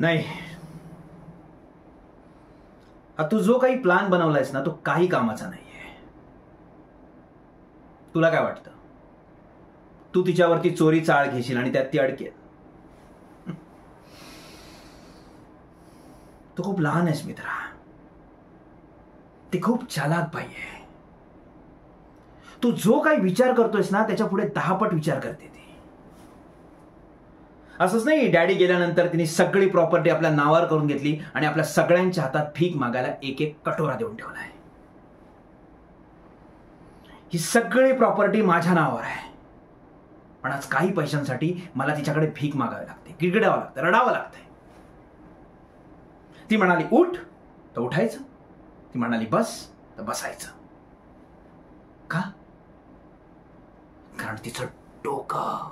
नाही, तू जो काही प्लान बनवलायस ना तो काही कामाचा नाहीये. तुला काय वाटतं, तू तिच्यावरती चोरी चाळ घेशील आणि त्यात ती अडकेल? तू खूप लहान आहेस मित्रा. ती खूप चालाक बाई आहे. तू जो काही विचार करतोयस ना त्याच्या पुढे 10 पट विचार करते ती. असंच नाही डॅडी गेल्यानंतर तिने सगळी प्रॉपर्टी आपल्या नावावर करून घेतली आणि आपल्या सगळ्यांच्या हातात भीक मागायला एक एक कटोरा देऊन ठेवलाय. ही सगळी प्रॉपर्टी माझ्या नावावर आहे, पण आज काही पैशांसाठी मला तिच्याकडे भीक मागावी लागते, गिडगिडावं लागतं, रडावं लागतंय. ती म्हणाली उठ तर उठायचं, ती म्हणाली बस तर बसायचं. का? कारण तिचं डोकं,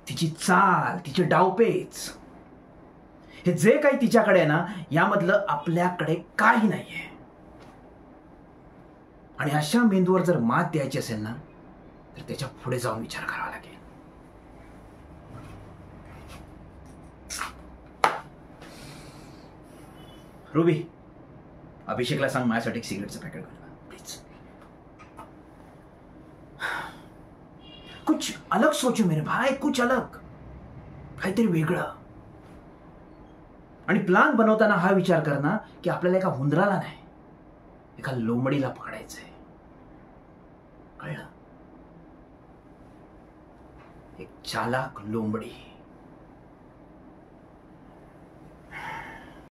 तिची चाल, तिचे डावपेच, हे जे काही तिच्याकडे आहे ना यामधलं आपल्याकडे काही नाहीये. आणि अशा मेंदूवर जर मात द्यायची असेल ना तर त्याच्या पुढे जाऊन विचार करावा लागेल. रुबी, अभिषेकला सांग माझ्यासाठी एक सिगरेटचं पॅकेट बनवा प्लीज. कुछ अलग सोचो मेरे भाई, कुछ अलग, काहीतरी वेगळं. आणि प्लान बनवताना हा विचार कर ना की आपल्याला एका हुंदराला नाही, एका लोमडीला पकडायचंय. कळलं? एक चालाक लोंबडी.